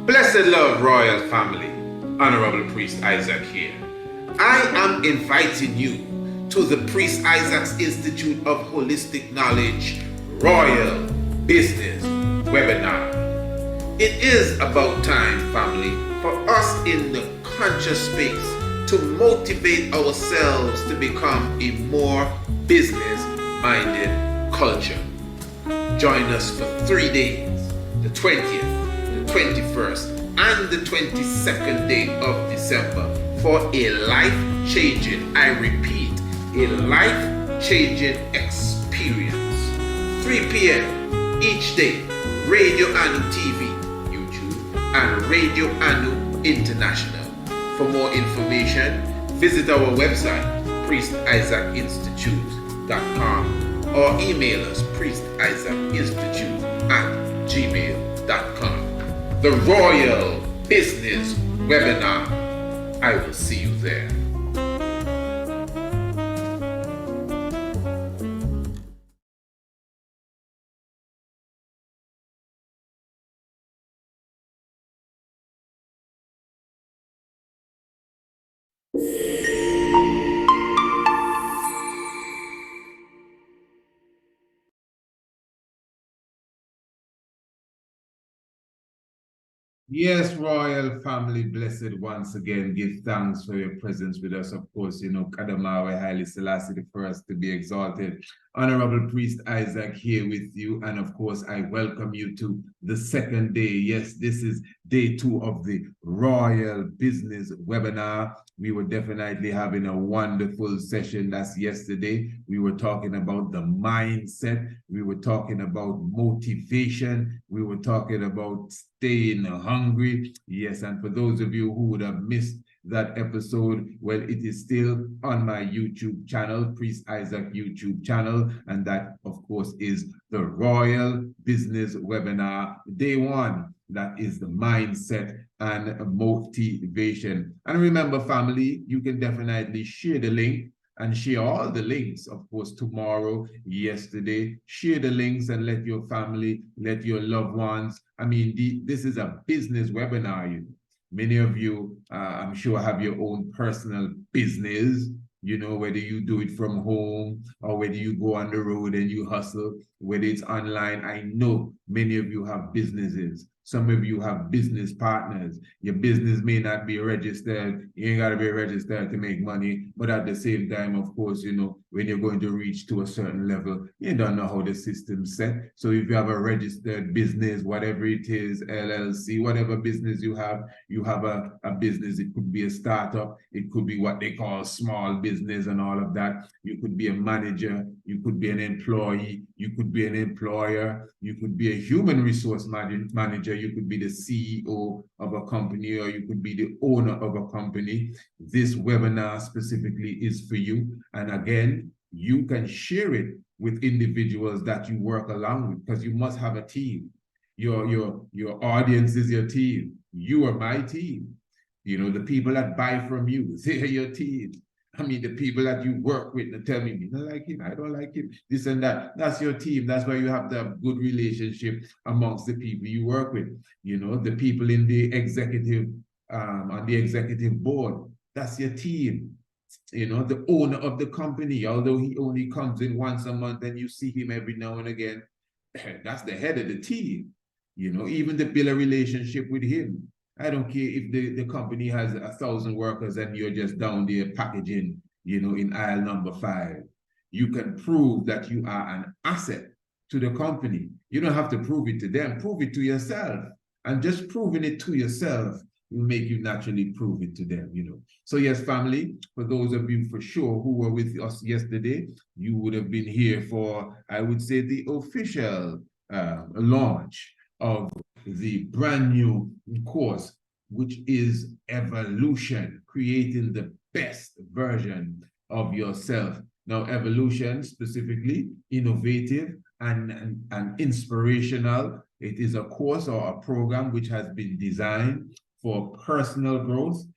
Blessed love, royal family, Honorable Priest Isaac here. I am inviting you to the Priest Isaac's Institute of Holistic Knowledge Royal Business Webinar. It is about time, family, for us in the conscious space to motivate ourselves to become a more business-minded culture. Join us for 3 days, the 20th, the 21st, and the 22nd day of December for a life-changing, I repeat, a life-changing experience. 3 p.m. each day, Radio Anu TV, YouTube, and Radio Anu International. For more information, visit our website, priestisaacinstitute.com, or email us, priestisaacinstitute@gmail.com. The Royal Business Webinar. I will see you there. Yes, royal family, blessed once again. Give thanks for your presence with us. Of course, Kadamawe Haile Selassie the first to be exalted. Honorable Priest Isaac here with you. And of course, I welcome you to the second day. Yes, this is day 2 of the Royal Business Webinar. We were definitely having a wonderful session. That's yesterday. We were talking about the mindset. We were talking about motivation. We were talking about staying hungry. Yes, and for those of you who would have missed that episode, well, it is still on my YouTube channel, Priest Isaac YouTube channel, and that, of course, is the Royal Business Webinar, day 1. That is the mindset and motivation. And remember, family, you can definitely share the link and share all the links, of course, tomorrow, yesterday. Share the links and let your family, let your loved ones. I mean, this is a business webinar. Many of you, I'm sure, have your own personal business, whether you do it from home or whether you go on the road and you hustle, whether it's online. I know many of you have businesses. Some of you have business partners. Your business may not be registered. You ain't got to be registered to make money. But at the same time, of course, when you're going to reach to a certain level, you don't know how the system's set. So if you have a registered business, whatever it is, LLC, whatever business you have a business. It could be a startup. It could be what they call small business and all of that. You could be a manager. You could be an employee. You could be an employer. You could be a human resource manager. You could be the CEO of a company, or you could be the owner of a company. This webinar specifically is for you. And again, you can share it with individuals that you work along with, because you must have a team. Your audience is your team. You are my team. The people that buy from you, they are your team. I mean, the people that you work with, they tell me, you don't like him, I don't like him, this and that. That's your team. That's why you have to have good relationship amongst the people you work with. The people in the executive, on the executive board, that's your team. The owner of the company, although he only comes in once a month and you see him every now and again, that's the head of the team. Even to build a relationship with him. I don't care if the company has 1,000 workers and you're just down there packaging, in aisle number 5. You can prove that you are an asset to the company. You don't have to prove it to them. Prove it to yourself. And just proving it to yourself will make you naturally prove it to them, So yes, family, for those of you for sure who were with us yesterday, you would have been here for, I would say, the official launch of the brand new course, which is Evolution, creating the best version of yourself. Now, evolution, specifically innovative and inspirational. It is a course or a program which has been designed for personal growth.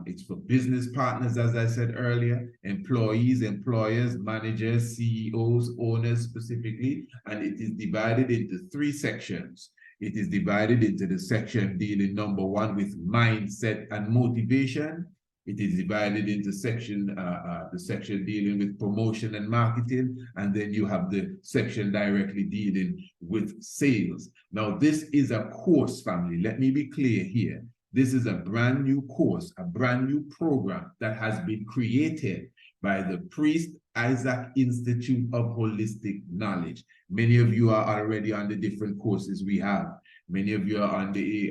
It's for business partners, as I said earlier, employees, employers, managers, CEOs, owners specifically, and it is divided into 3 sections. It is divided into the section dealing, number one, with mindset and motivation. It is divided into the section dealing with promotion and marketing, and then you have the section directly dealing with sales. Now, this is a course, family. Let me be clear here. This is a brand new course, a brand new program that has been created by the Priest Isaac Institute of Holistic Knowledge. Many of you are already on the different courses we have. Many of you are on the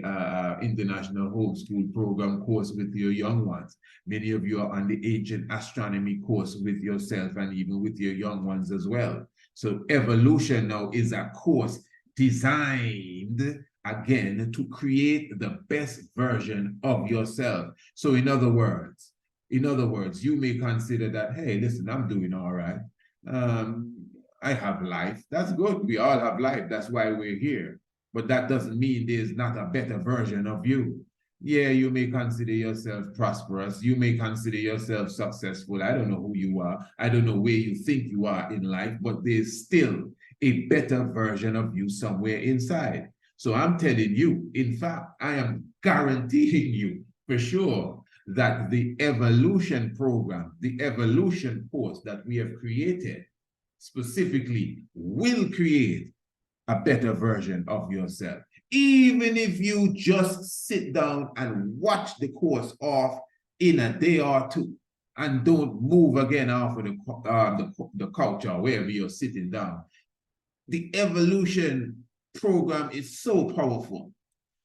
International Homeschool Program course with your young ones. Many of you are on the Ancient Astronomy course with yourself and even with your young ones as well. So Evolution now is a course designed, again, to create the best version of yourself. So in other words, you may consider that, hey, listen, I'm doing all right. I have life. That's good. We all have life. That's why we're here. But that doesn't mean there's not a better version of you. Yeah, you may consider yourself prosperous. You may consider yourself successful. I don't know who you are. I don't know where you think you are in life, but there's still a better version of you somewhere inside. So I'm telling you, in fact, I am guaranteeing you for sure that the evolution program, the evolution course that we have created specifically will create a better version of yourself. Even if you just sit down and watch the course off in a day or two and don't move again off of the couch or wherever you're sitting down, the evolution program is so powerful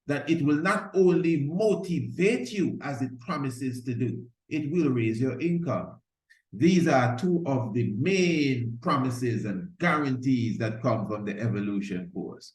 that it will not only motivate you as it promises to do, it will raise your income. These are two of the main promises and guarantees that come from the evolution course.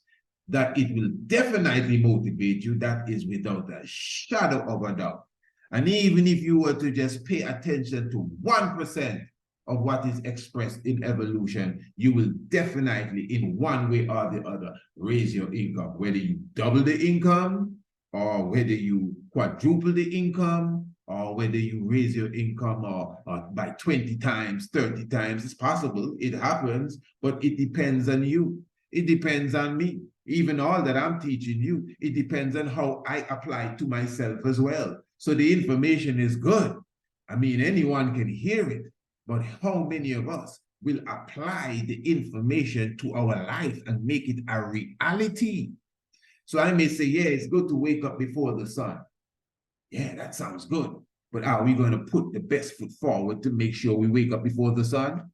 That it will definitely motivate you, that is without a shadow of a doubt. And even if you were to just pay attention to 1% of what is expressed in evolution, you will definitely, in one way or the other, raise your income. Whether you double the income, or whether you quadruple the income, or whether you raise your income or by 20 times, 30 times, it's possible, it happens, but it depends on you. It depends on me. Even all that I'm teaching you, it depends on how I apply it to myself as well. So the information is good. I mean, anyone can hear it, but how many of us will apply the information to our life and make it a reality? So I may say, yeah, it's good to wake up before the sun. Yeah, that sounds good. But are we going to put the best foot forward to make sure we wake up before the sun?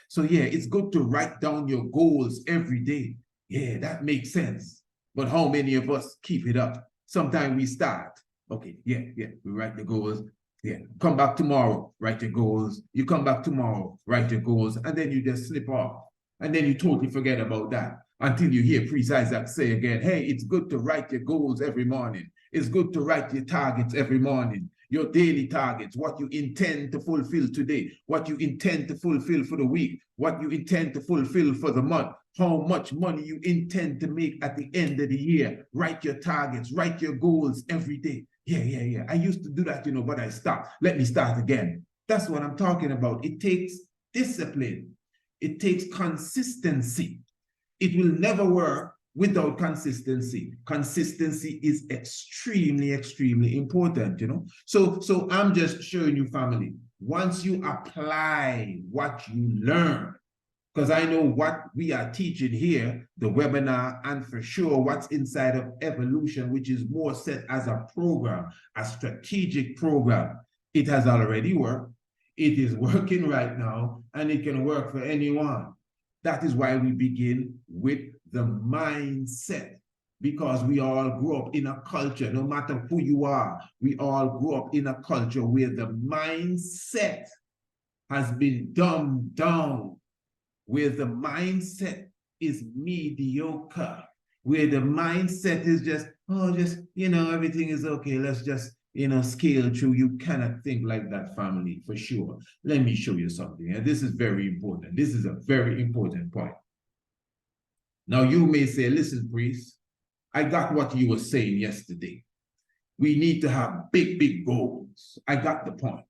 So yeah, it's good to write down your goals every day. Yeah, that makes sense. But how many of us keep it up? Sometimes we start. Okay, yeah, we write the goals. Yeah, come back tomorrow, write your goals. You come back tomorrow, write your goals, and then you just slip off. And then you totally forget about that until you hear Priest Isaac say again, hey, it's good to write your goals every morning. It's good to write your targets every morning, your daily targets, what you intend to fulfill today, what you intend to fulfill for the week, what you intend to fulfill for the month, how much money you intend to make at the end of the year. Write your targets, write your goals every day. Yeah. I used to do that, but I stopped. Let me start again. That's what I'm talking about. It takes discipline. It takes consistency. It will never work without consistency. Consistency is extremely, extremely important, So I'm just showing you, family, once you apply what you learn, because I know what we are teaching here, the webinar, and for sure what's inside of evolution, which is more set as a program, a strategic program, it has already worked. It is working right now, and it can work for anyone. That is why we begin with the mindset, because we all grew up in a culture, no matter who you are, we all grew up in a culture where the mindset has been dumbed down, where the mindset is mediocre, where the mindset is just everything is okay, let's just scale through. You cannot think like that, family, for sure. Let me show you something, and this is very important. This is a very important point. Now you may say, listen, Priest, I got what you were saying yesterday. We need to have big goals. I got the point.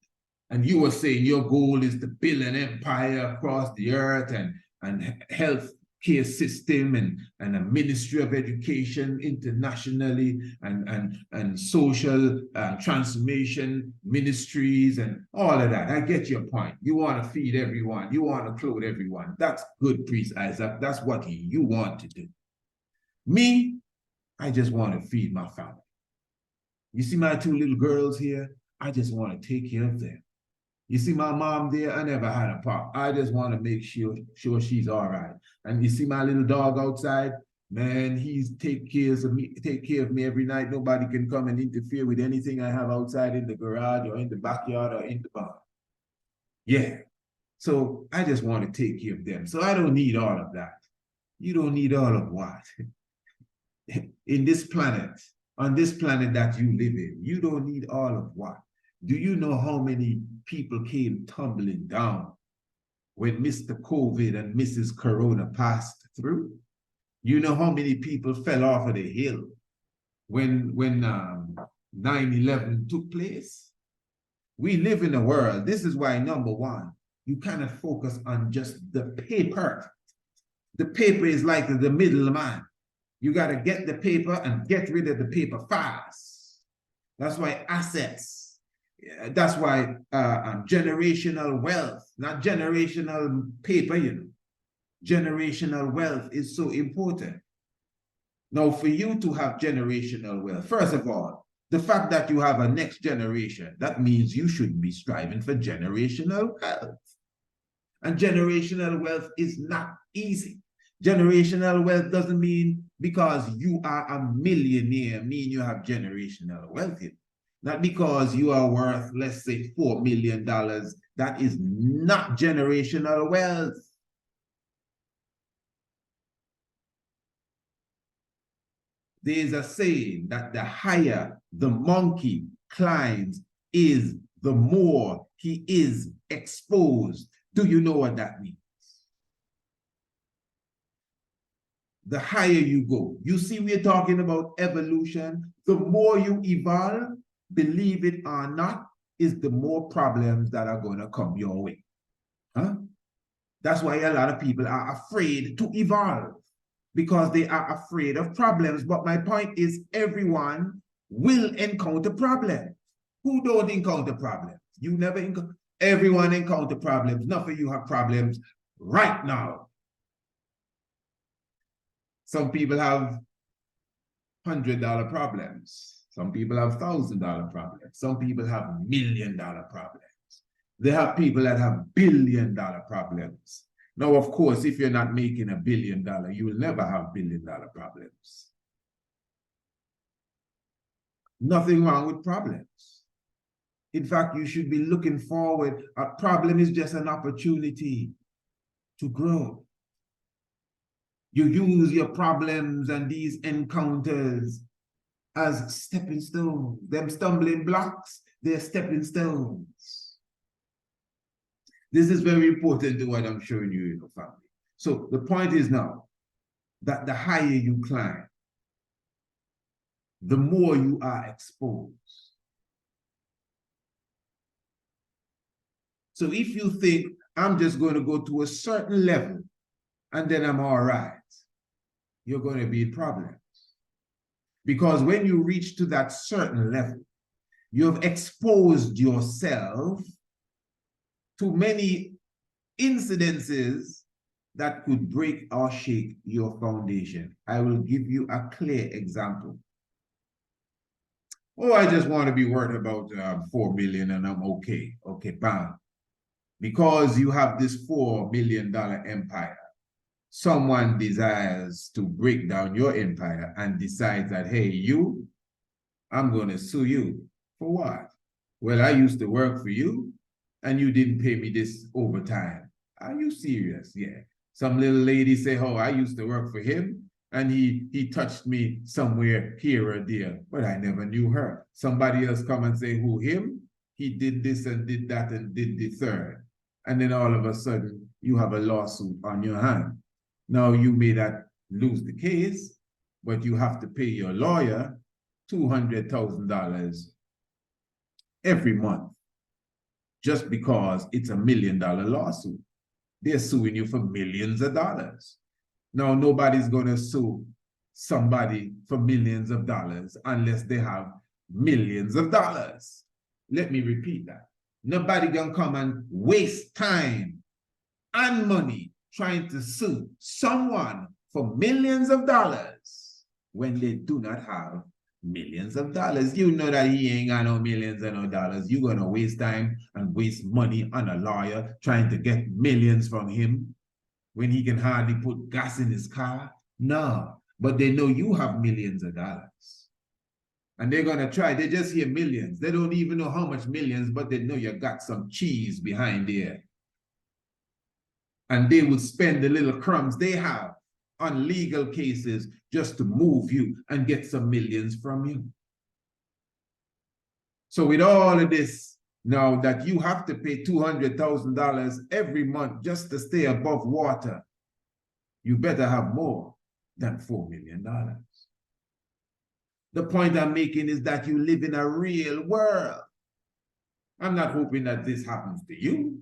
And you were saying your goal is to build an empire across the earth and health care system and a Ministry of Education internationally and social transformation ministries and all of that. I get your point. You want to feed everyone. You want to clothe everyone. That's good, Priest Isaac. That's what you want to do. Me, I just want to feed my family. You see my two little girls here? I just want to take care of them. You see my mom there? I never had a pop. I just want to make sure she's all right. And you see my little dog outside? Man, he's take care of me every night. Nobody can come and interfere with anything I have outside in the garage or in the backyard or in the barn. Yeah. So I just want to take care of them. So I don't need all of that. You don't need all of what? In this planet, on this planet that you live in, you don't need all of what? Do you know how many people came tumbling down when Mr. COVID and Mrs. Corona passed through? You know how many people fell off of the hill when 9/11 took place? We live in a world. This is why, number one, you cannot focus on just the paper. The paper is like the middleman. You got to get the paper and get rid of the paper fast. That's why assets. That's why generational wealth, not generational paper, you know. Generational wealth is so important. Now, for you to have generational wealth, first of all, the fact that you have a next generation, that means you should be striving for generational wealth. And generational wealth is not easy. Generational wealth doesn't mean because you are a millionaire, mean you have generational wealth. Not because you are worth, let's say, $4 million. That is not generational wealth. There's a saying that the higher the monkey climbs is, the more he is exposed. Do you know what that means? The higher you go. You see, we're talking about evolution. The more you evolve, believe it or not, is the more problems that are going to come your way. Huh? That's why a lot of people are afraid to evolve, because they are afraid of problems. But my point is, everyone will encounter problems. Who don't encounter problems? You never encounter. Everyone encounter problems. None of you have problems right now. Some people have $100 problems. Some people have $1,000 problems. Some people have $1 million problems. There are people that have $1 billion problems. Now, of course, if you're not making $1 billion, you will never have $1 billion problems. Nothing wrong with problems. In fact, you should be looking forward. A problem is just an opportunity to grow. You use your problems and these encounters as stepping stones. Them stumbling blocks, they're stepping stones. This is very important to what I'm showing you in the family. So the point is now that the higher you climb, the more you are exposed. So if you think, I'm just going to go to a certain level and then I'm all right, you're going to be in problems. Because when you reach to that certain level, you've exposed yourself to many incidences that could break or shake your foundation. I will give you a clear example. Oh, I just want to be worth about 4 million and I'm okay. Okay, bam. Because you have this $4 million empire, someone desires to break down your empire and decides that, hey, you, I'm going to sue you. For what? Well, I used to work for you and you didn't pay me this overtime. Are you serious? Yeah. Some little lady say, oh, I used to work for him and he touched me somewhere here or there, but I never knew her. Somebody else come and say, who, him? He did this and did that and did the third. And then all of a sudden, you have a lawsuit on your hand. Now, you may not lose the case, but you have to pay your lawyer $200,000 every month just because it's $1 million lawsuit. They're suing you for millions of dollars. Now, nobody's going to sue somebody for millions of dollars unless they have millions of dollars. Let me repeat that. Nobody gonna come and waste time and money trying to sue someone for millions of dollars when they do not have millions of dollars. You know that he ain't got no millions and no dollars. You're gonna waste time and waste money on a lawyer trying to get millions from him when he can hardly put gas in his car? No, but they know you have millions of dollars. And they're going to try. They just hear millions. They don't even know how much millions, but they know you got some cheese behind there. And they will spend the little crumbs they have on legal cases just to move you and get some millions from you. So with all of this, now that you have to pay $200,000 every month just to stay above water, you better have more than $4 million. The point I'm making is that you live in a real world. I'm not hoping that this happens to you,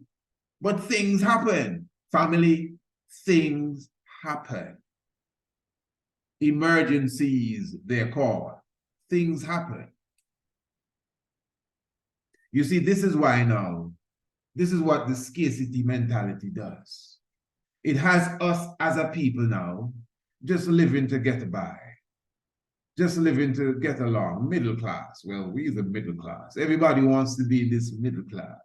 but things happen. Family, things happen. Emergencies, they're called. Things happen. You see, this is why now, this is what the scarcity mentality does. It has us as a people now just living to get by. Just living to get along, middle class. Well, we're the middle class. Everybody wants to be this middle class.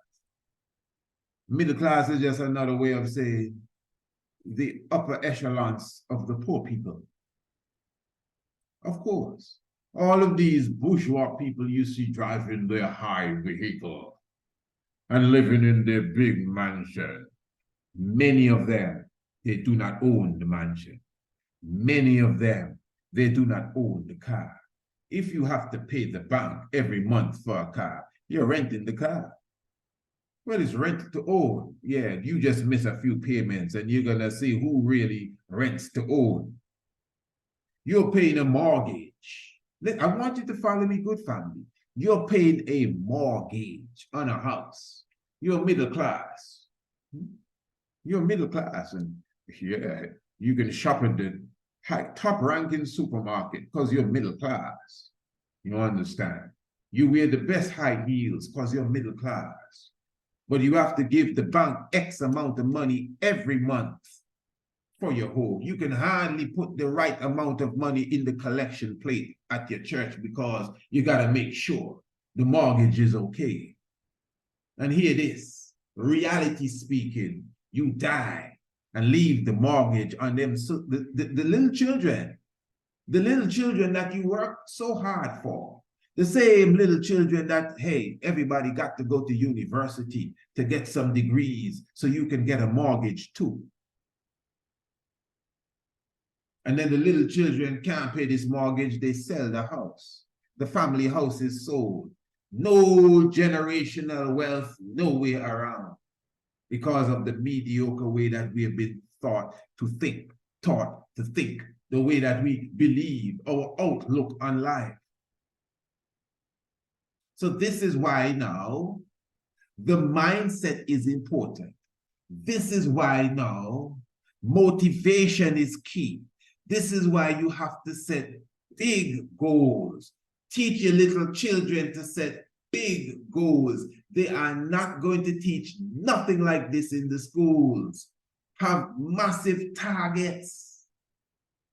Middle class is just another way of saying the upper echelons of the poor people. Of course, all of these bourgeois people you see driving their high vehicle and living in their big mansion, many of them, they do not own the mansion. Many of them, they do not own the car. If you have to pay the bank every month for a car, you're renting the car. Well, it's rent to own. Yeah, you just miss a few payments and you're going to see who really rents to own. You're paying a mortgage. I want you to follow me, good family. You're paying a mortgage on a house. You're middle class. You're middle class, and yeah, you can shop at the top-ranking supermarket because you're middle class. You understand? You wear the best high heels because you're middle class. But you have to give the bank X amount of money every month for your home. You can hardly put the right amount of money in the collection plate at your church because you got to make sure the mortgage is okay. And hear this, reality speaking, you die and leave the mortgage on them. So the little children that you work so hard for, the same little children that, hey, everybody got to go to university to get some degrees so you can get a mortgage too. And then the little children can't pay this mortgage, they sell the house. The family house is sold. No generational wealth, nowhere around, because of the mediocre way that we have been taught to think, the way that we believe, our outlook on life. So this is why now the mindset is important. This is why now motivation is key. This is why you have to set big goals. Teach your little children to set big goals. They are not going to teach nothing like this in the schools. Have massive targets,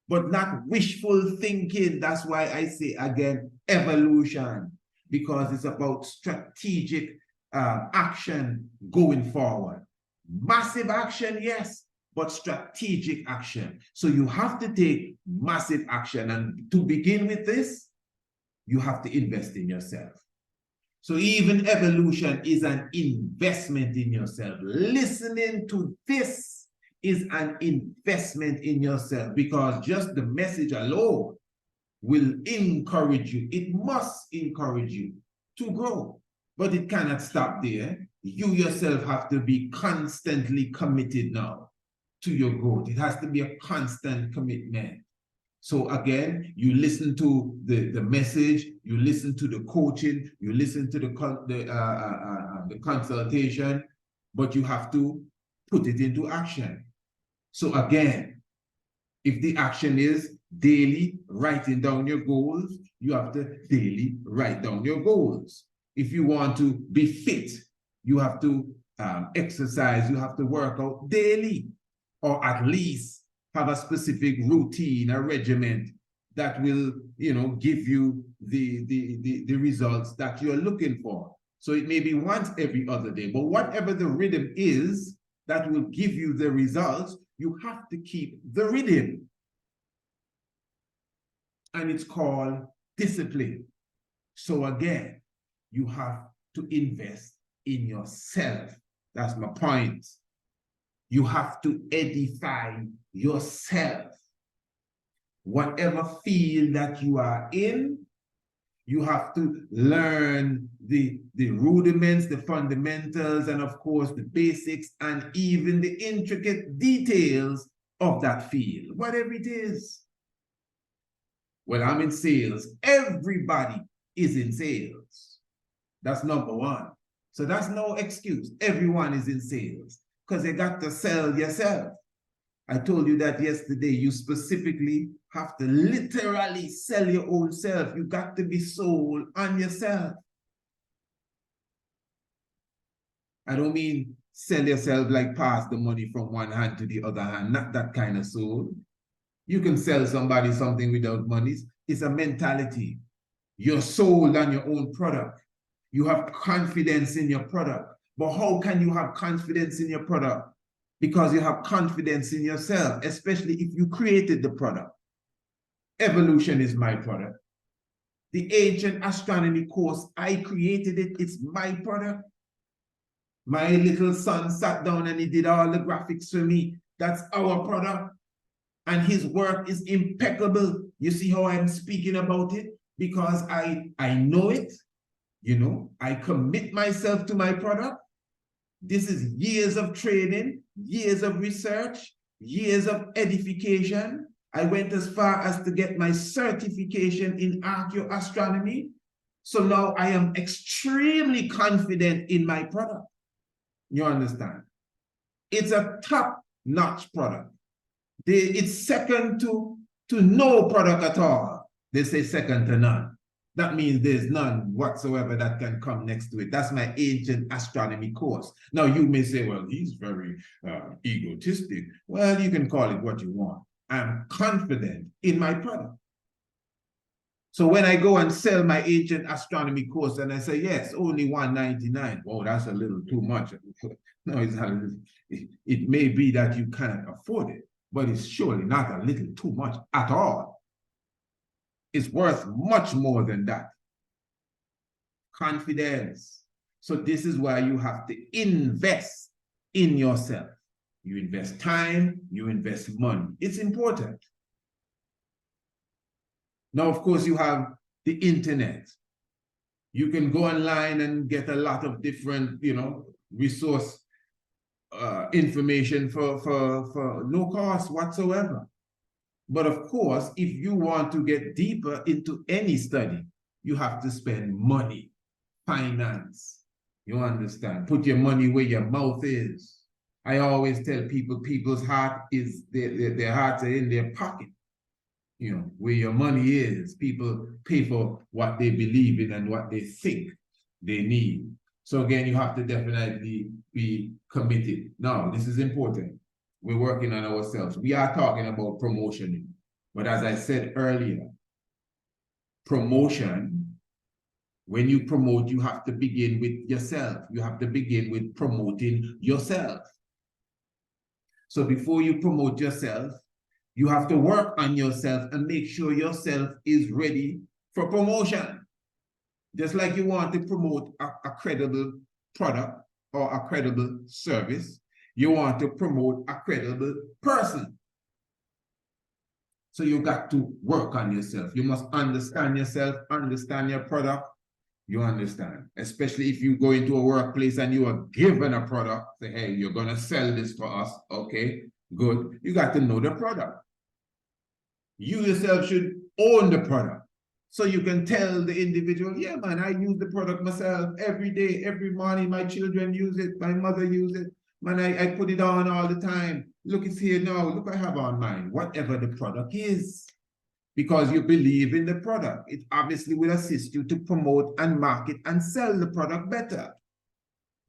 but not wishful thinking. That's why I say again, evolution, because it's about strategic action going forward. Massive action, yes, but strategic action. So you have to take massive action. And to begin with this, you have to invest in yourself. So even evolution is an investment in yourself. Listening to this is an investment in yourself, because just the message alone will encourage you. It must encourage you to grow, but it cannot stop there. You yourself have to be constantly committed now to your growth. It has to be a constant commitment. So again, you listen to the message, you listen to the coaching, you listen to the consultation, but you have to put it into action. So again, If the action is daily writing down your goals, you have to daily write down your goals. If you want to be fit, you have to exercise, you have to work out daily, or at least have a specific routine, a regimen that will, give you the results that you're looking for. So it may be once every other day, but whatever the rhythm is that will give you the results, you have to keep the rhythm. And it's called discipline. So again, you have to invest in yourself. That's my point. You have to edify yourself. Whatever field that you are in, you have to learn the rudiments, the fundamentals, and of course the basics, and even the intricate details of that field, whatever it is. Well, I'm in sales. Everybody is in sales. That's number one. So that's no excuse. Everyone is in sales because you got to sell yourself. I told you that yesterday. You specifically have to literally sell your own self. You got to be sold on yourself. I don't mean sell yourself like pass the money from one hand to the other hand. Not that kind of soul. You can sell somebody something without money. It's a mentality. You're sold on your own product. You have confidence in your product. But how can you have confidence in your product? Because you have confidence in yourself, especially if you created the product. Evolution is my product. The Ancient Astronomy Course, I created it. It's my product. My little son sat down and he did all the graphics for me. That's our product. And his work is impeccable. You see how I'm speaking about it? Because I know it. I commit myself to my product. This is years of training, years of research, years of edification. I went as far as to get my certification in ARCHAEOASTRONOMY. So now I am extremely confident in my product. You understand? It's a top-notch product. It's second to no product at all. They say second to none. That means there's none whatsoever that can come next to it. That's my Ancient Astronomy course. Now, you may say, well, he's very egotistic. Well, you can call it what you want. I'm confident in my product. So when I go and sell my Ancient Astronomy course and I say, yes, only $199. Oh, that's a little too much. No, it's not. It may be that you cannot afford it, but it's surely not a little too much at all. It's worth much more than that. Confidence. So this is why you have to invest in yourself. You invest time, you invest money. It's important. Now, of course, you have the internet. You can go online and get a lot of different, resource information for no cost whatsoever. But of course, if you want to get deeper into any study, you have to spend money, finance. You understand? Put your money where your mouth is. I always tell people, people's heart is, their hearts are in their pocket. Where your money is, people pay for what they believe in and what they think they need. So again, you have to definitely be committed. Now, this is important. We're working on ourselves. We are talking about promotion. But as I said earlier, promotion, when you promote, you have to begin with yourself. You have to begin with promoting yourself. So before you promote yourself, you have to work on yourself and make sure yourself is ready for promotion. Just like you want to promote a credible product or a credible service, you want to promote a credible person. So you got to work on yourself. You must understand yourself, understand your product. You understand, especially if you go into a workplace and you are given a product, say, hey, you're going to sell this for us. Okay, good. You got to know the product. You yourself should own the product. So you can tell the individual, yeah, man, I use the product myself every day, every morning. My children use it. My mother uses it. Man, I put it on all the time. Look, it's here now. Look what I have on mine. Whatever the product is. Because you believe in the product. It obviously will assist you to promote and market and sell the product better.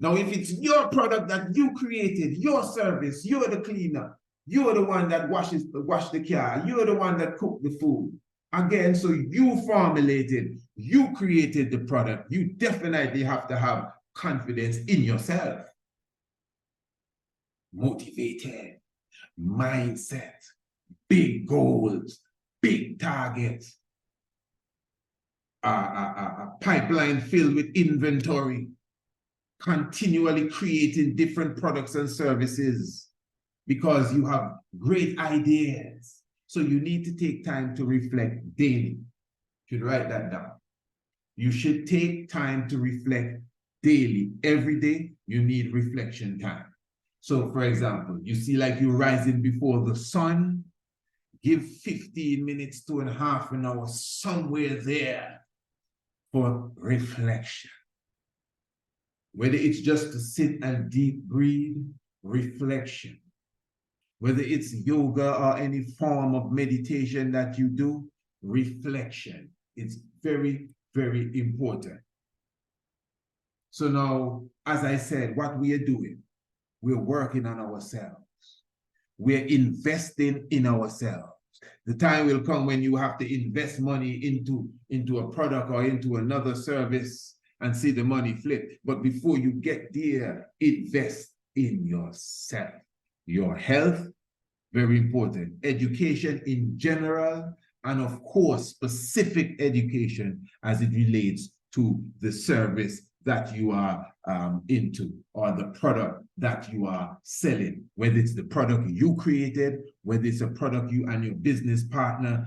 Now, if it's your product that you created, your service, you're the cleaner, you're the one that wash the car, you're the one that cook the food. Again, so you formulated, you created the product, you definitely have to have confidence in yourself. Motivated, mindset, big goals, big targets, a pipeline filled with inventory, continually creating different products and services because you have great ideas. So you need to take time to reflect daily. You should write that down. You should take time to reflect daily. Every day, you need reflection time. So, for example, you see like you're rising before the sun, give 15 minutes to a half an hour somewhere there for reflection. Whether it's just to sit and deep breathe, reflection. Whether it's yoga or any form of meditation that you do, reflection. It's very, very important. So now, as I said, what we are doing, we're working on ourselves. We're investing in ourselves. The time will come when you have to invest money into a product or into another service and see the money flip. But before you get there, invest in yourself. Your health, very important. Education in general, and of course, specific education as it relates to the service that you are into or the product that you are selling, whether it's the product you created, whether it's a product you and your business partner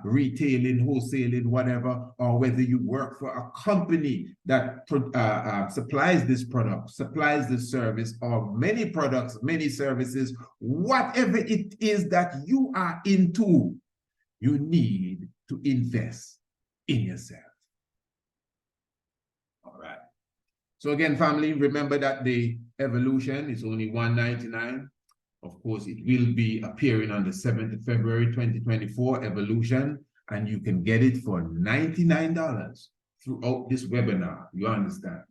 retailing, wholesaling, whatever, or whether you work for a company that supplies this product, supplies this service, or many products, many services, whatever it is that you are into, you need to invest in yourself. All right. So again, family, remember that the evolution is only $199. Of course, it will be appearing on the 7th of February, 2024, evolution, and you can get it for $99 throughout this webinar. You understand?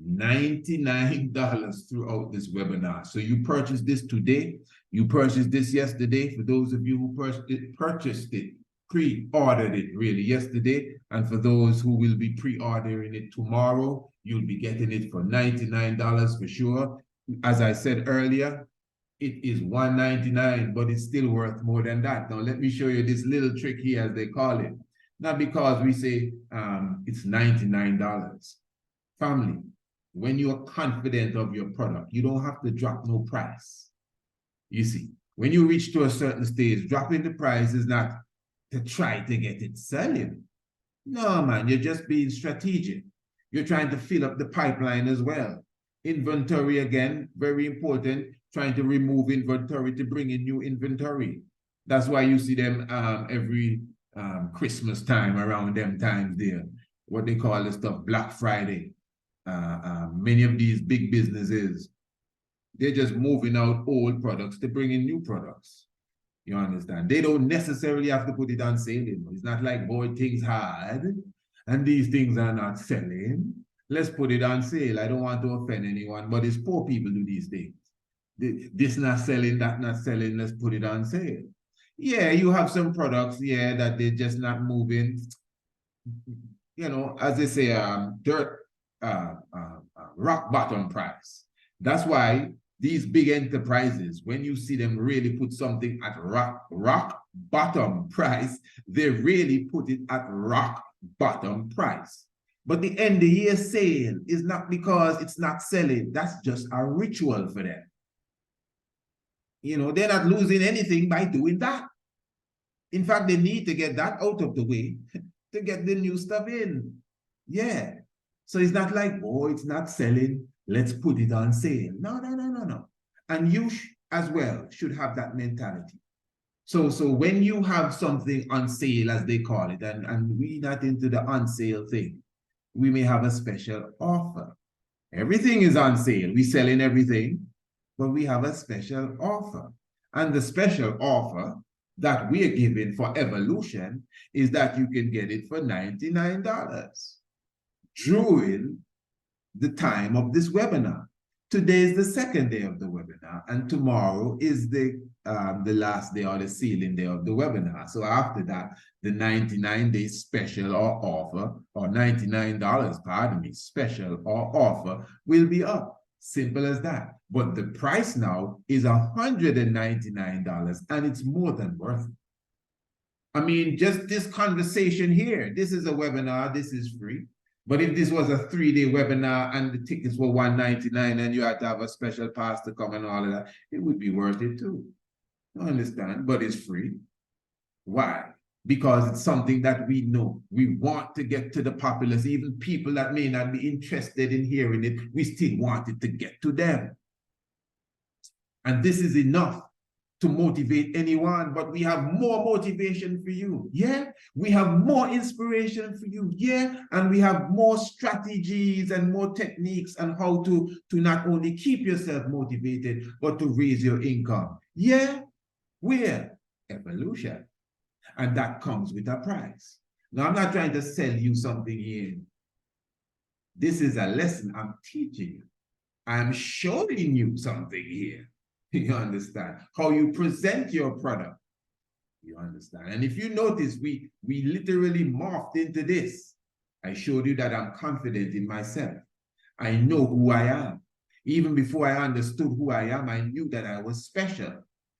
$99 throughout this webinar. So you purchased this today, you purchased this yesterday. For those of you who purchased it, pre-ordered it really yesterday, and for those who will be pre-ordering it tomorrow, you'll be getting it for $99 for sure. As I said earlier, it is $199, but it's still worth more than that. Now, let me show you this little trick here, as they call it. Not because we say it's $99. Family, when you are confident of your product, you don't have to drop no price. You see, when you reach to a certain stage, dropping the price is not to try to get it selling. No, man, you're just being strategic. You're trying to fill up the pipeline as well. Inventory, again, very important, trying to remove inventory to bring in new inventory. That's why you see them every Christmas time, around them times there, what they call the stuff, Black Friday. Many of these big businesses, they're just moving out old products to bring in new products. You understand? They don't necessarily have to put it on sale. It's not like, boy, things hard and these things are not selling. Let's put it on sale. I don't want to offend anyone, but it's poor people do these things. This not selling, that not selling, let's put it on sale. Yeah, you have some products, yeah, that they're just not moving. You know, as they say, rock bottom price. That's why these big enterprises, when you see them really put something at rock bottom price, they really put it at rock bottom price. But the end of year sale is not because it's not selling. That's just a ritual for them. You know, they're not losing anything by doing that. In fact, they need to get that out of the way to get the new stuff in. Yeah. So it's not like, oh, it's not selling, let's put it on sale. No. And you as well should have that mentality. So when you have something on sale, as they call it, and we're not into the on sale thing, we may have a special offer. Everything is on sale. We're selling everything. but we have a special offer. And the special offer that we're giving for Evolution is that you can get it for $99 during the time of this webinar. Today is the second day of the webinar, and tomorrow is the last day or the sealing day of the webinar. So after that, the 99-day special or offer, or $99, pardon me, special or offer will be up. Simple as that. But the price now is $199, and it's more than worth it. I mean, just this conversation here, this is a webinar, this is free. But if this was a 3-day webinar and the tickets were $199 and you had to have a special pass to come and all of that, it would be worth it too. I understand, but it's free. Why? Because it's something that we know. We want to get to the populace. Even people that may not be interested in hearing it, we still want it to get to them. And this is enough to motivate anyone, but we have more motivation for you. Yeah, we have more inspiration for you. Yeah, and we have more strategies and more techniques on how to not only keep yourself motivated, but to raise your income. Yeah, we're Evolution. And that comes with a price. Now, I'm not trying to sell you something here. This is a lesson I'm teaching you. I'm showing you something here. You understand? How you present your product. You understand? And if you notice, we literally morphed into this. I showed you that I'm confident in myself. I know who I am. Even before I understood who I am, I knew that I was special.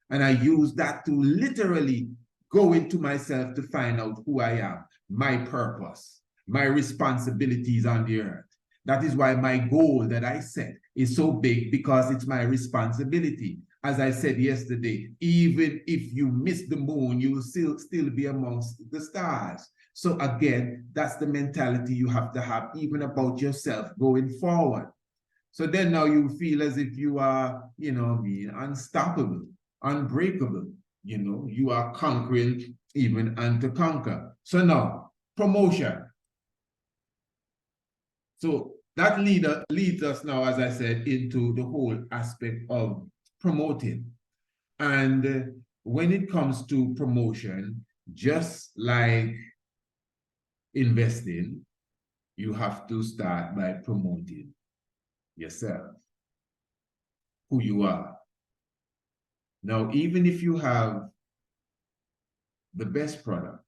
And I used that to literally go into myself to find out who I am, my purpose, my responsibilities on the earth. That is why my goal that I set is so big, because it's my responsibility. As I said yesterday, even if you miss the moon, you will still be amongst the stars. So again, that's the mentality you have to have even about yourself going forward. So then now you feel as if you are, unstoppable, unbreakable. You are conquering even and to conquer. So now, promotion. So that leads us now, as I said, into the whole aspect of promoting. And when it comes to promotion, just like investing, you have to start by promoting yourself, who you are. Now, even if you have the best product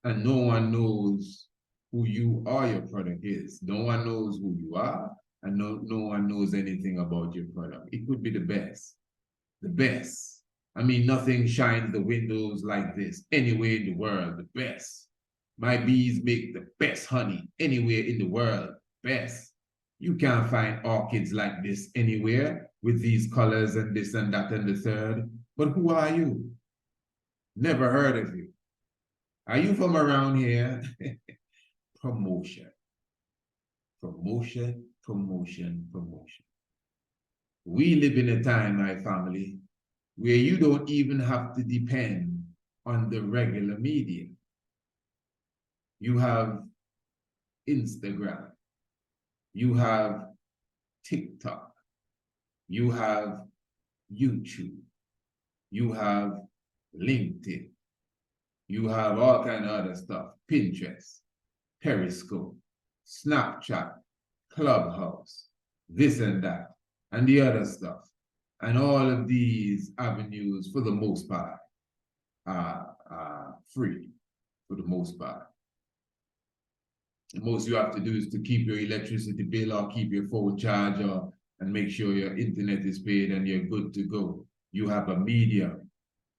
and no one knows who you or your product is, no one knows who you are, and no one knows anything about your product. It could be the best. The best. I mean, nothing shines the windows like this anywhere in the world. The best. My bees make the best honey anywhere in the world. Best. You can't find orchids like this anywhere with these colors and this and that and the third. But who are you? Never heard of you. Are you from around here? Promotion. Promotion, promotion, promotion. We live in a time, my family, where you don't even have to depend on the regular media. You have Instagram, you have TikTok, you have YouTube, you have LinkedIn, you have all kind of other stuff, Pinterest, Periscope, Snapchat, Clubhouse, this and that, and the other stuff. And all of these avenues, for the most part, are free, for the most part. The most you have to do is to keep your electricity bill or keep your phone charged and make sure your internet is paid and you're good to go. You have a medium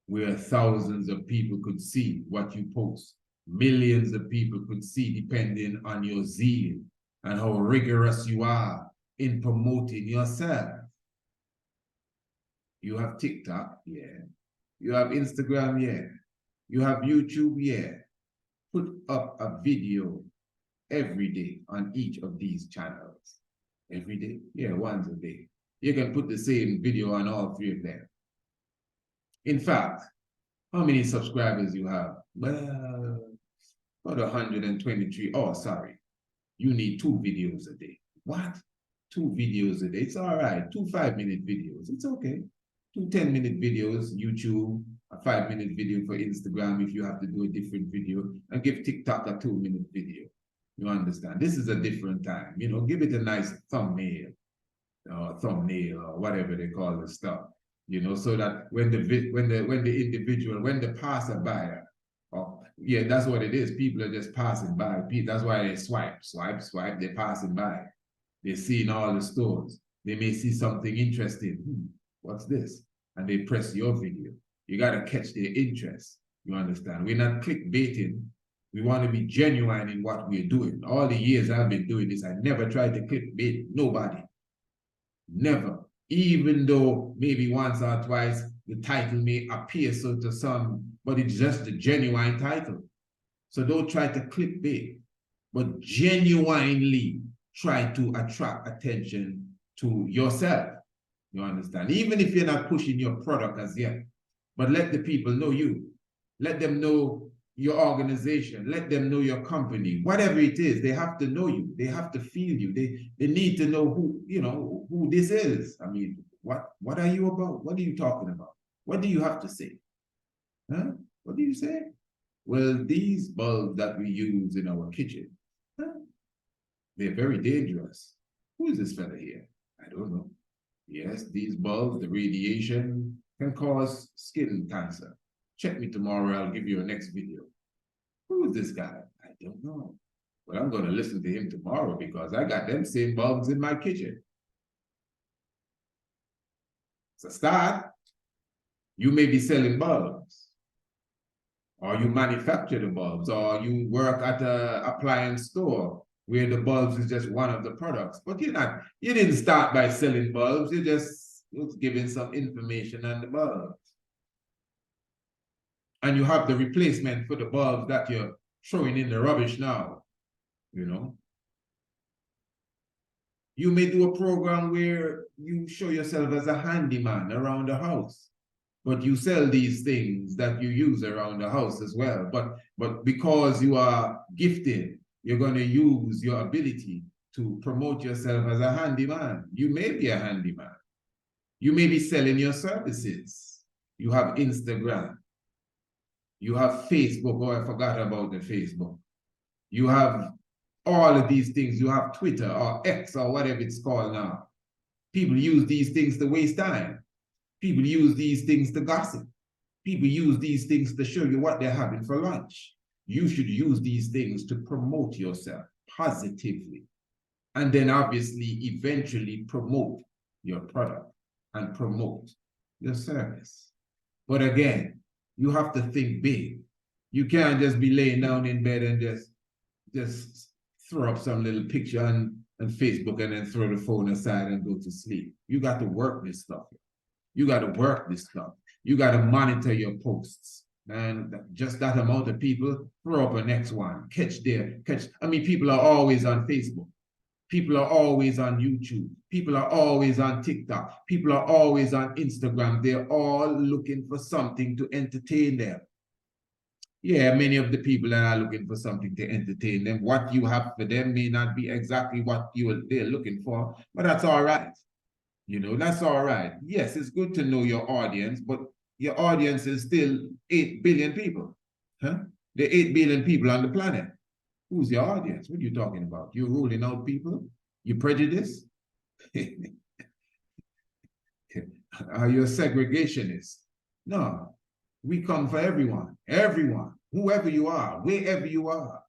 where thousands of people could see what you post. Millions of people could see, depending on your zeal and how rigorous you are in promoting yourself. You have TikTok, yeah. You have Instagram, yeah. You have YouTube, yeah. Put up a video every day on each of these channels. Every day? Yeah, once a day. You can put the same video on all three of them. In fact, how many subscribers you have? Well, about 123. Oh, sorry. You need 2 videos a day. What? 2 videos a day. It's all right. 2 5-minute videos. It's okay. 2 10-minute videos, YouTube, a 5-minute video for Instagram if you have to do a different video, and give TikTok a 2-minute video. You understand? This is a different time. You know, give it a nice thumbnail or whatever they call the stuff. You know, so that when the individual, when the passerby, yeah, that's what it is. People are just passing by. That's why they swipe. They're passing by. They're seeing all the stores. They may see something interesting. What's this? And they press your video. You got to catch their interest. You understand? We're not clickbaiting. We want to be genuine in what we're doing. All the years I've been doing this, I never tried to clickbait nobody. Never. Even though maybe once or twice the title may appear so to some, but it's just a genuine title. So don't try to clickbait, but genuinely try to attract attention to yourself. You understand? Even if you're not pushing your product as yet, but let the people know you. Let them know your organization. Let them know your company. Whatever it is, they have to know you. They have to feel you. They need to know who, you know, who this is. I mean, what are you about? What are you talking about? What do you have to say? Huh? What do you say? Well, these bulbs that we use in our kitchen, they're very dangerous. Who is this fella here? I don't know. Yes, these bulbs, the radiation can cause skin cancer. Check me tomorrow, I'll give you a next video. Who is this guy? I don't know. But I'm going to listen to him tomorrow because I got them same bulbs in my kitchen. It's a start. You may be selling bulbs, or you manufacture the bulbs, or you work at an appliance store where the bulbs is just one of the products. But you didn't start by selling bulbs, you just was giving some information on the bulbs. And you have the replacement for the bulbs that you're throwing in the rubbish now, you know. You may do a program where you show yourself as a handyman around the house, but you sell these things that you use around the house as well. But because you are gifted, you're going to use your ability to promote yourself as a handyman. You may be a handyman. You may be selling your services. You have Instagram. You have Facebook. Oh, I forgot about the Facebook. You have all of these things. You have Twitter or X or whatever it's called now. People use these things to waste time. People use these things to gossip. People use these things to show you what they're having for lunch. You should use these things to promote yourself positively. And then obviously, eventually promote your product and promote your service. But again, you have to think big. You can't just be laying down in bed and just throw up some little picture on Facebook and then throw the phone aside and go to sleep. You got to work this stuff. You got to work this stuff. You got to monitor your posts. And just that amount of people, throw up a next one. I mean, people are always on Facebook. People are always on YouTube. People are always on TikTok. People are always on Instagram. They're all looking for something to entertain them. Yeah, many of the people that are looking for something to entertain them, what you have for them may not be exactly what they're looking for, but that's all right. You know, that's all right. Yes, it's good to know your audience, but your audience is still 8 billion people. Huh? There are 8 billion people on the planet. Who's your audience? What are you talking about? You're ruling out people? You prejudice? Are you a segregationist? No. We come for everyone, whoever you are, wherever you are.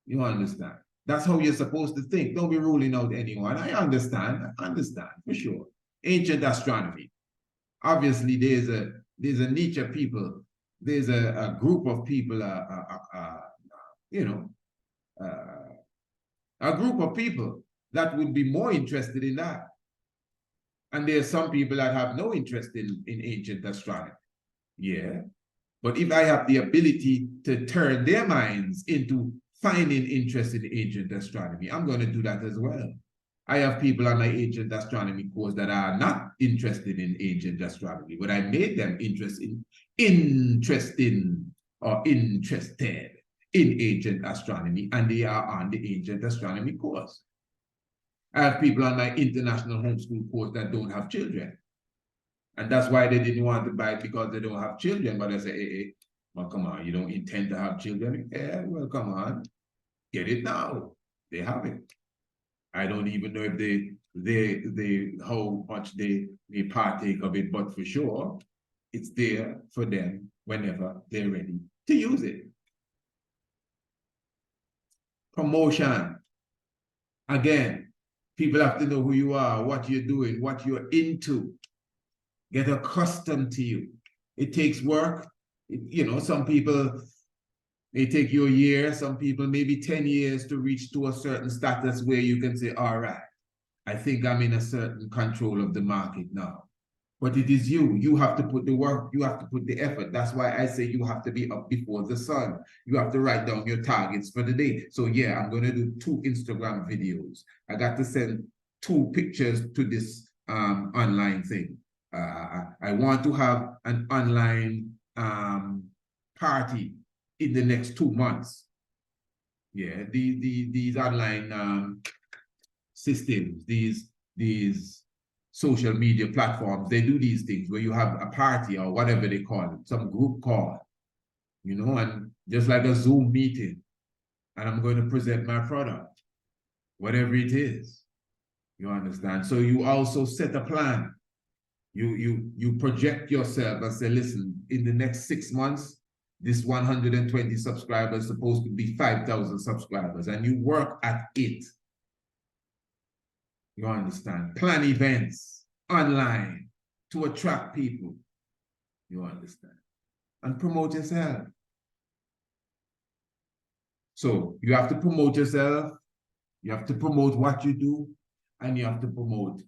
You understand? That's how you're supposed to think. Don't be ruling out anyone. I understand for sure. Ancient astronomy. Obviously, there's a niche of people. There's a group of people, a group of people that would be more interested in that. And there's some people that have no interest in ancient astronomy. Yeah. But if I have the ability to turn their minds into finding interest in ancient astronomy, I'm going to do that as well. I have people on my Ancient Astronomy course that are not interested in ancient astronomy, but I made them interested in ancient astronomy, and they are on the Ancient Astronomy course. I have people on my international homeschool course that don't have children. And that's why they didn't want to buy it, because they don't have children. But I say, hey, well, come on, you don't intend to have children? Yeah, well, come on, get it now. They have it. I don't even know if they how much they partake of it, but for sure, it's there for them whenever they're ready to use it. Promotion. Again, people have to know who you are, what you're doing, what you're into. Get accustomed to you. It takes work. Some people, it take you a year, some people maybe 10 years to reach to a certain status where you can say, all right, I think I'm in a certain control of the market now. But it is you. You have to put the work. You have to put the effort. That's why I say you have to be up before the sun. You have to write down your targets for the day. So yeah, I'm going to do 2 Instagram videos. I got to send 2 pictures to this online thing. I want to have an online party in the next 2 months. Yeah, these online systems, these social media platforms, they do these things where you have a party or whatever they call it, some group call, and just like a Zoom meeting, and I'm going to present my product, whatever it is. You understand? So you also set a plan. You project yourself and say, listen, in the next 6 months, this 120 subscribers is supposed to be 5,000 subscribers, and you work at it. You understand? Plan events online to attract people. You understand? And promote yourself. So you have to promote yourself. You have to promote what you do. And you have to promote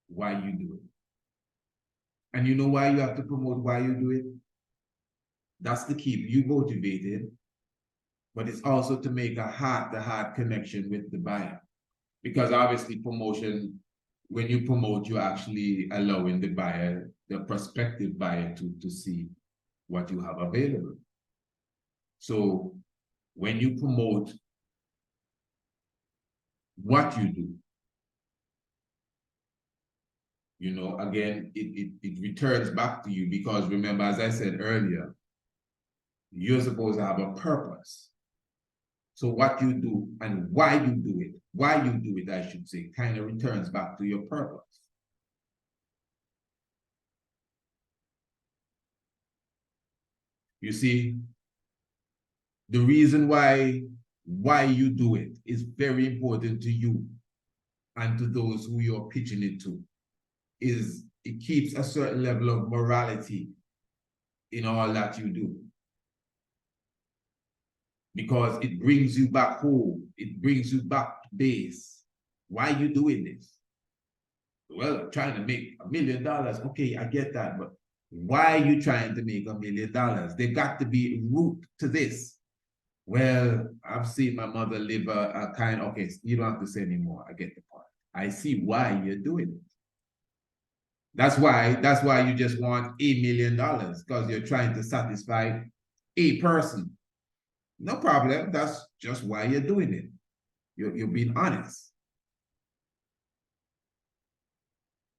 why you do it. And you know why you have to promote why you do it? That's to keep you motivated. But it's also to make a heart-to-heart connection with the buyer. Because obviously promotion, when you promote, you're actually allowing the buyer, the prospective buyer, to see what you have available. So when you promote what you do, again, it returns back to you, because remember, as I said earlier, you're supposed to have a purpose. So what you do and why you do it, I should say, kind of returns back to your purpose. You see, the reason why you do it is very important to you and to those who you're pitching it to. Is it keeps a certain level of morality in all that you do. Because it brings you back home. It brings you back to base. Why are you doing this? Well, I'm trying to make $1 million. Okay, I get that, but why are you trying to make $1 million? There got to be a root to this. Well, I've seen my mother live a kind of, okay, you don't have to say anymore. I get the point. I see why you're doing it. That's why you just want $1 million, because you're trying to satisfy a person. No problem. That's just why you're doing it. You're being honest.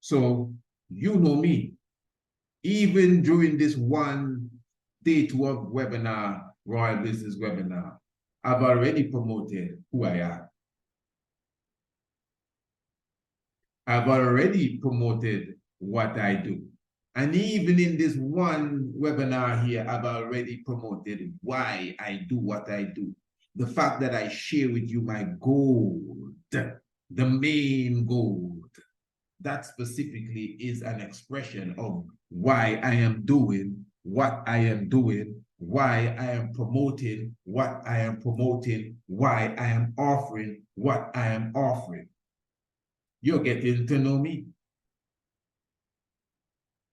So you know me. Even during this one day 12 webinar, Royal Business webinar, I've already promoted who I am. I've already promoted what I do. And even in this one webinar here, I've already promoted why I do what I do. The fact that I share with you my gold, the main gold, that specifically is an expression of why I am doing what I am doing, why I am promoting what I am promoting, why I am offering what I am offering. You're getting to know me.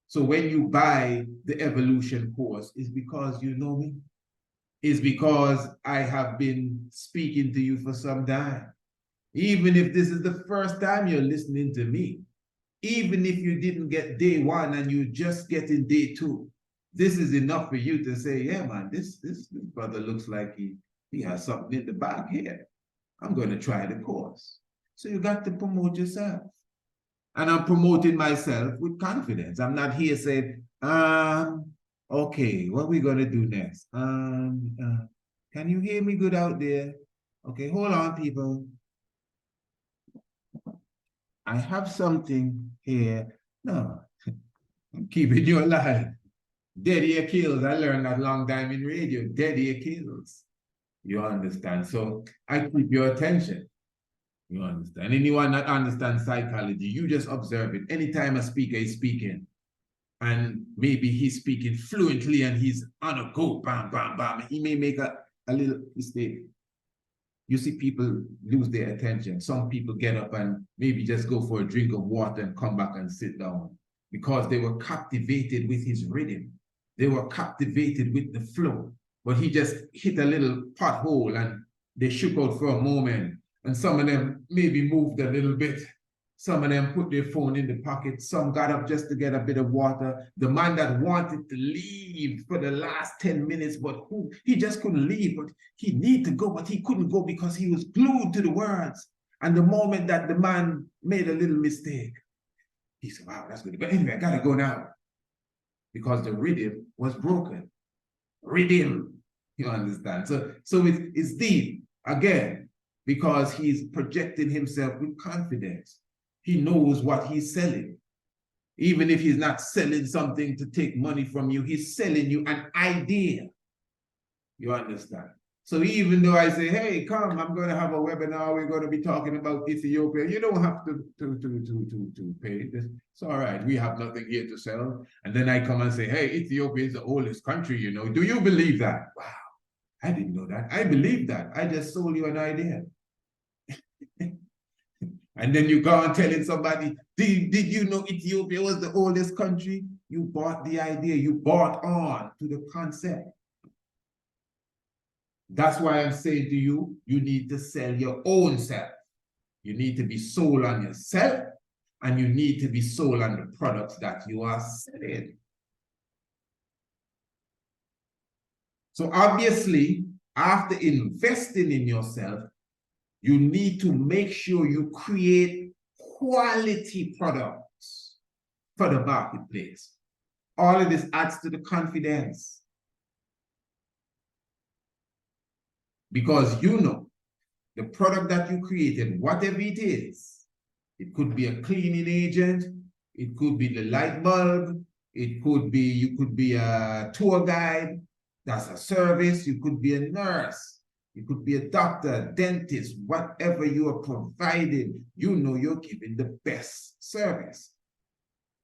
So when you buy the Evolution course, it's because you know me. It's because I have been speaking to you for some time. Even if this is the first time you're listening to me, even if you didn't get day 1 and you're just getting day 2, this is enough for you to say, yeah, man, this brother looks like he has something in the bag here. I'm going to try the course. So you got to promote yourself. And I'm promoting myself with confidence. I'm not here saying, okay, what are we going to do next? Can you hear me good out there? Okay, hold on, people. I have something here. No, I'm keeping you alive. Dead ear kills. I learned that long time in radio. Dead ear kills. You understand? So I keep your attention. You understand? Anyone that understands psychology, you just observe it. Anytime a speaker is speaking, and maybe he's speaking fluently and he's on a go, bam, bam, bam, he may make a little mistake. You see people lose their attention. Some people get up and maybe just go for a drink of water and come back and sit down because they were captivated with his rhythm. They were captivated with the flow. But he just hit a little pothole and they shook out for a moment. And some of them maybe moved a little bit. Some of them put their phone in the pocket. Some got up just to get a bit of water. The man that wanted to leave for the last 10 minutes, but he just couldn't leave, but he needed to go, but he couldn't go because he was glued to the words. And the moment that the man made a little mistake, he said, wow, that's good. But anyway, I gotta go now. Because the rhythm was broken. Rhythm, you understand? So it's deep, again, because he's projecting himself with confidence. He knows what he's selling. Even if he's not selling something to take money from you, he's selling you an idea. You understand? So even though I say, hey, come, I'm going to have a webinar, we're going to be talking about Ethiopia, you don't have to pay. It's all right. We have nothing here to sell. And then I come and say, hey, Ethiopia is the oldest country, you know. Do you believe that? Wow, I didn't know that. I believe that. I just sold you an idea. And then you go on telling somebody, did you know Ethiopia was the oldest country? You bought the idea. You bought on to the concept. That's why I'm saying to you, you need to sell your own self. You need to be sold on yourself, and you need to be sold on the products that you are selling. So obviously, after investing in yourself, you need to make sure you create quality products for the marketplace. All of this adds to the confidence. Because you know, the product that you created, whatever it is, it could be a cleaning agent, it could be the light bulb, it could be, you could be a tour guide, that's a service, you could be a nurse, you could be a doctor, a dentist, whatever you are providing, you know you're giving the best service.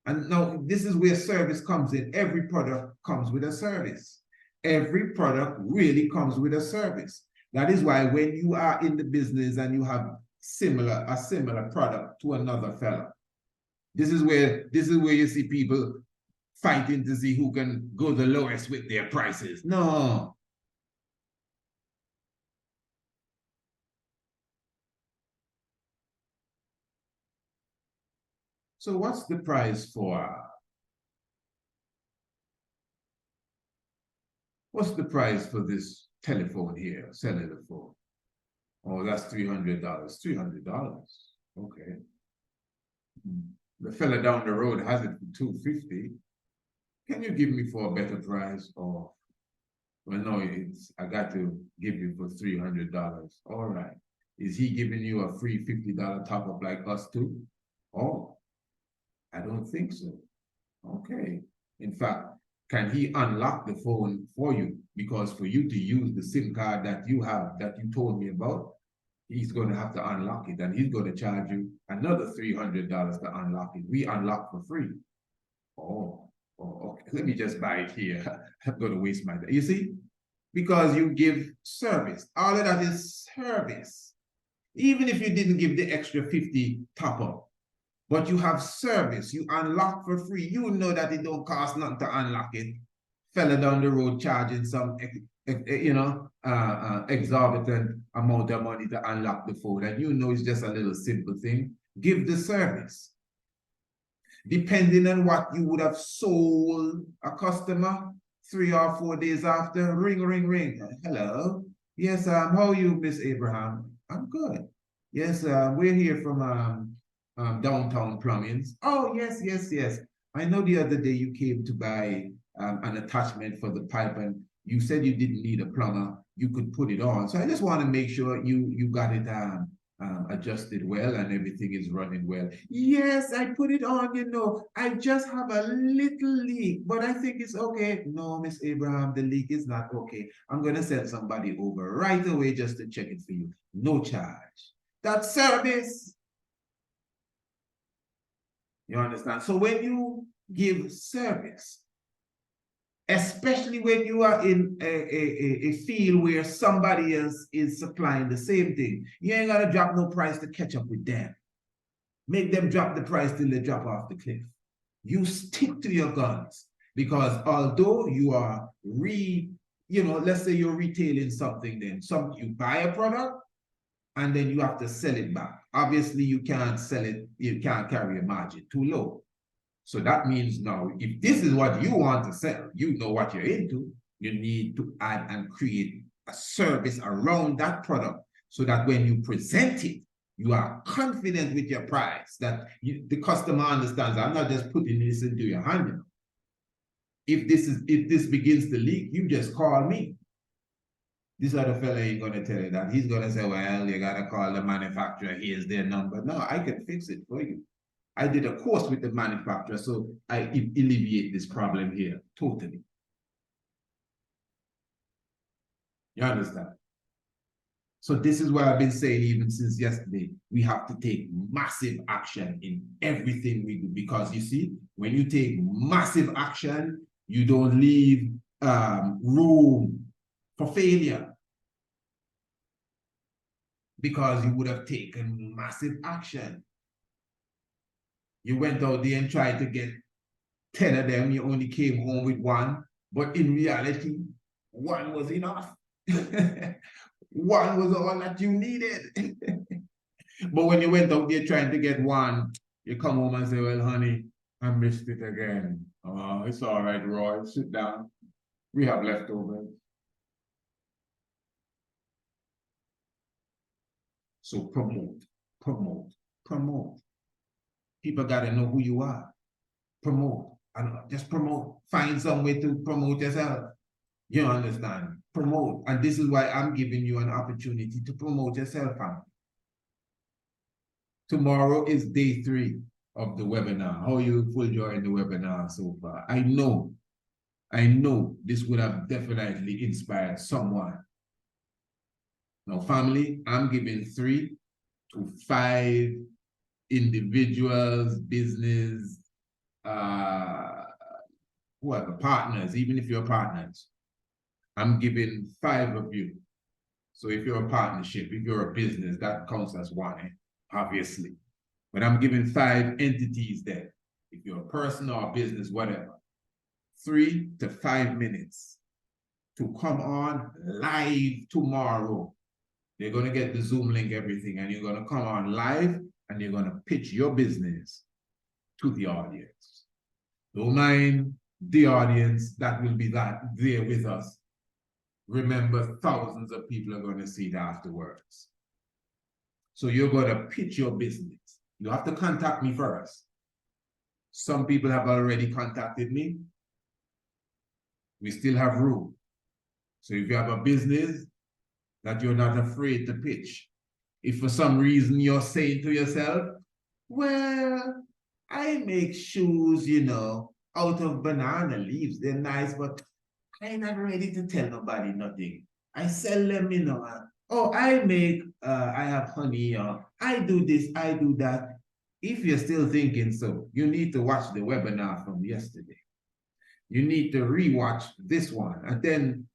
And now this is where service comes in. Every product comes with a service. Every product really comes with a service. That is why when you are in the business and you have a similar product to another fellow, this is where you see people fighting to see who can go the lowest with their prices. No. So what's the price for? What's the price for this telephone here, cellular phone? Oh, that's $300. $300. Okay. The fella down the road has it for $250. Can you give me for a better price? Or, well, no, I got to give you for $300. All right. Is he giving you a free $50 top up like us too? Oh, I don't think so. Okay. In fact, can he unlock the phone for you? Because for you to use the SIM card that you have, that you told me about, he's going to have to unlock it, and he's going to charge you another $300 to unlock it. We unlock for free. Oh, okay. Let me just buy it here. I'm going to waste my time. You see? Because you give service. All of that is service. Even if you didn't give the extra 50 top up, but you have service, you unlock for free. You know that it don't cost nothing to unlock it. Fella down the road charging some, exorbitant amount of money to unlock the phone, and you know it's just a little simple thing. Give the service. Depending on what you would have sold a customer 3 or 4 days after, ring, ring, ring. Hello. Yes, how are you, Miss Abraham? I'm good. Yes, we're here from Downtown Plumbings. Oh, yes, yes, yes. I know the other day you came to buy an attachment for the pipe, and you said you didn't need a plumber. You could put it on. So I just want to make sure you got it adjusted well and everything is running well. Yes, I put it on, I just have a little leak, but I think it's okay. No, Miss Abraham, the leak is not okay. I'm going to send somebody over right away just to check it for you. No charge. That's service. You understand? So when you give service, especially when you are in a field where somebody else is supplying the same thing, you ain't got to drop no price to catch up with them. Make them drop the price till they drop off the cliff. You stick to your guns, because although you are let's say you're retailing something, then you buy a product and then you have to sell it back. Obviously, you can't sell it, you can't carry a margin too low. So that means now, if this is what you want to sell, you know what you're into, you need to add and create a service around that product so that when you present it, you are confident with your price, that the customer understands, I'm not just putting this into your hand. If this begins to leak, you just call me. This other fella ain't going to tell you that. He's going to say, well, you got to call the manufacturer. Here's their number. No, I can fix it for you. I did a course with the manufacturer, so I alleviate this problem here totally. You understand? So this is what I've been saying even since yesterday. We have to take massive action in everything we do, because you see, when you take massive action, you don't leave room for failure, because you would have taken massive action. You went out there and tried to get 10 of them, you only came home with one, but in reality, one was enough. One was all that you needed. But when you went out there trying to get one, you come home and say, well, honey, I missed it again. Oh, it's all right, Roy, sit down. We have leftovers. So promote, promote, promote. People got to know who you are. Promote. And just promote. Find some way to promote yourself. You understand? Promote. And this is why I'm giving you an opportunity to promote yourself, family. Tomorrow is day 3 of the webinar. How you full join the webinar so far? I know this would have definitely inspired someone. Now, family, I'm giving 3 to 5 individuals, business, whoever, partners, even if you're partners. I'm giving 5 of you. So if you're a partnership, if you're a business, that counts as 1, obviously. But I'm giving 5 entities there. If you're a person or a business, whatever. 3 to 5 minutes to come on live tomorrow. You're going to get the Zoom link, everything, and you're going to come on live and you're going to pitch your business to the audience. Don't mind the audience that will be there with us. Remember, thousands of people are going to see it afterwards. So you're going to pitch your business. You have to contact me first. Some people have already contacted me. We still have room. So if you have a business that you're not afraid to pitch, if for some reason you're saying to yourself, well, I make shoes, out of banana leaves. They're nice, but I'm not ready to tell nobody nothing. I sell them, I have honey, I do this, I do that. If you're still thinking so, you need to watch the webinar from yesterday. You need to rewatch this one and then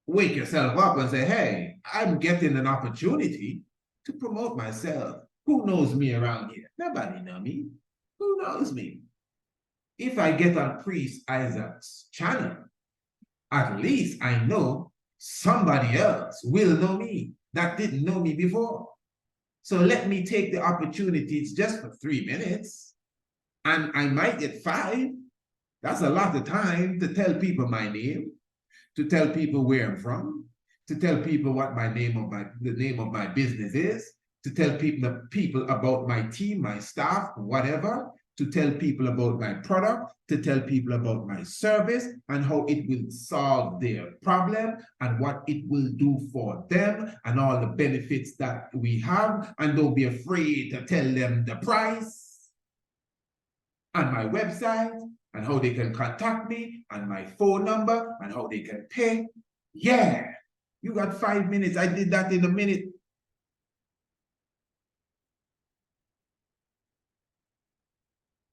wake yourself up and say, hey, I'm getting an opportunity to promote myself. Who knows me around here? Nobody knows me. Who knows me? If I get on Priest Isaac's channel, at least I know somebody else will know me that didn't know me before. So let me take the opportunities just for 3 minutes, and I might get 5. That's a lot of time to tell people my name, to tell people where I'm from, to tell people what the name of my business is, to tell people about my team, my staff, whatever, to tell people about my product, to tell people about my service and how it will solve their problem and what it will do for them and all the benefits that we have. And don't be afraid to tell them the price and my website and how they can contact me and my phone number and how they can pay. Yeah, you got 5 minutes. I did that in a minute.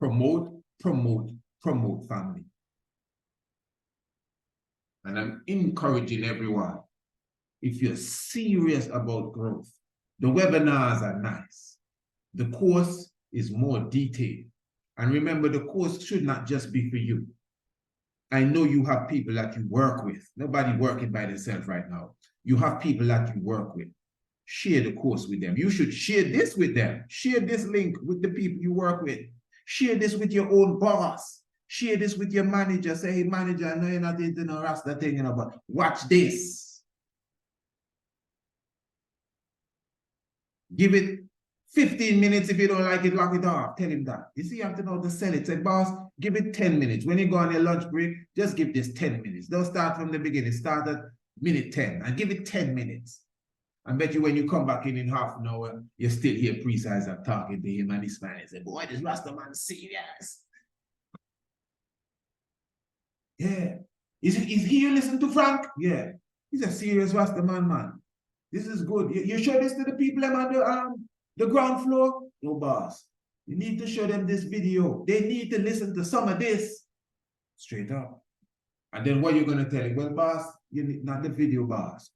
Promote, promote, promote, family. And I'm encouraging everyone, if you're serious about growth, the webinars are nice. The course is more detailed. And remember, the course should not just be for you. I know you have people that you work with. Nobody working by themselves right now. You have people that you work with. Share the course with them. You should share this with them. Share this link with the people you work with. Share this with your own boss. Share this with your manager. Say, hey, manager, I know you're not into no Rasta thing, but watch this. Give it 15 minutes. If you don't like it, lock it off. Tell him that. You see, you have to know how to sell it. Say, boss, give it 10 minutes. When you go on your lunch break, just give this 10 minutes. Don't start from the beginning. Start at minute 10 and give it 10 minutes. I bet you when you come back in half an hour, you still hear Priest Isaac talking to him and he's smiling and say, boy, this Rasta man serious. Yeah. Is he here listen to Frank? Yeah. He's a serious Rasta man. This is good. You show this to the people on the ground floor? No, boss. You need to show them this video. They need to listen to some of this. Straight up. And then what you're going to tell him? Well, boss, you need not the video, boss.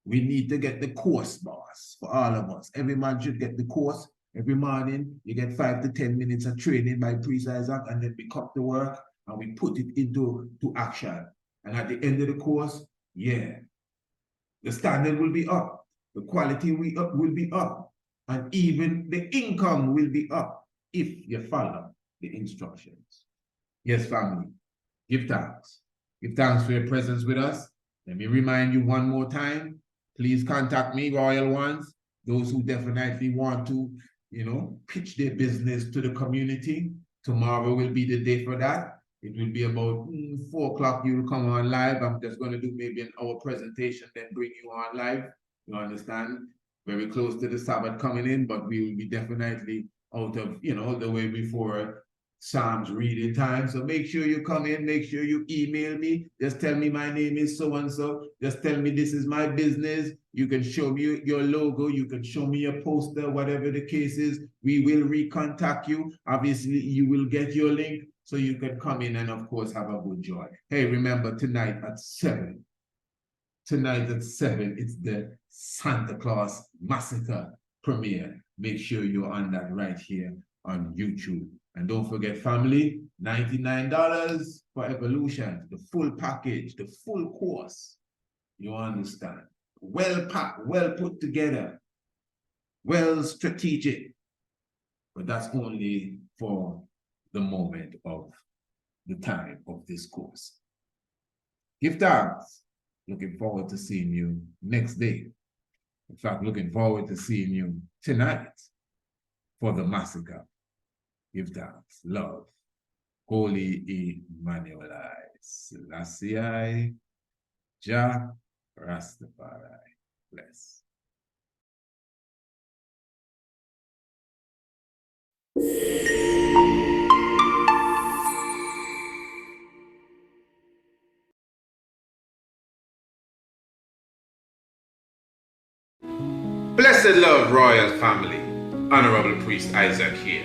We need to get the course, boss, for all of us. Every man should get the course. Every morning, you get 5 to 10 minutes of training by Priest Isaac, and then we come to work and we put it into action. And at the end of the course, yeah, the standard will be up. The quality will be up. And even the income will be up if you follow the instructions. Yes, family, give thanks. Give thanks for your presence with us. Let me remind you one more time. Please contact me, Royal Ones, those who definitely want to, pitch their business to the community. Tomorrow will be the day for that. It will be about 4 o'clock. You will come on live. I'm just going to do maybe an hour presentation, then bring you on live. You understand? Very close to the Sabbath coming in, but we will be definitely out of, the way before Psalms reading time. So make sure you come in, make sure you email me. Just tell me my name is so-and-so. Just tell me this is my business. You can show me your logo. You can show me your poster, whatever the case is. We will recontact you. Obviously, you will get your link so you can come in and, of course, have a good joy. Hey, remember, tonight at 7. Tonight at 7, it's the Santa Claus Massacre premiere. Make sure you're on that right here on YouTube. And don't forget, family, $99 for Evolution, the full package, the full course. You understand? Well packed, well put together, well strategic. But that's only for the moment of the time of this course. Give thanks. Looking forward to seeing you next day. In fact, looking forward to seeing you tonight for the massacre. Give thanks, love, Holy Emmanuel, Selassie, Jah, Rastafari, bless. Blessed love, royal family, Honorable Priest Isaac here.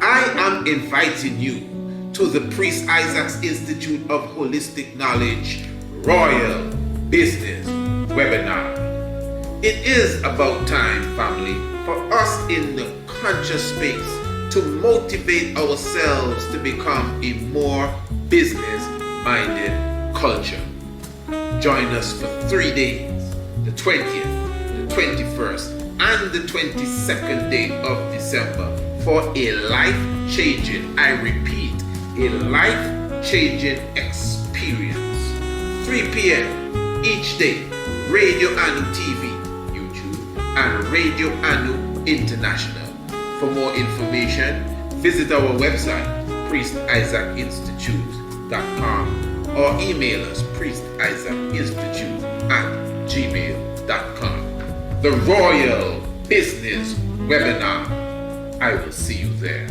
I am inviting you to the Priest Isaac's Institute of Holistic Knowledge Royal Business Webinar. It is about time, family, for us in the conscious space to motivate ourselves to become a more business-minded culture. Join us for 3 days, the 20th, the 21st, and the 22nd day of December for a life-changing, I repeat, a life-changing experience. 3 p.m. each day, Radio Anu TV, YouTube, and Radio Anu International. For more information, visit our website, priestisaacinstitute.com, or email us priestisaacinstitute@gmail.com. The Royal Business Webinar. I will see you there.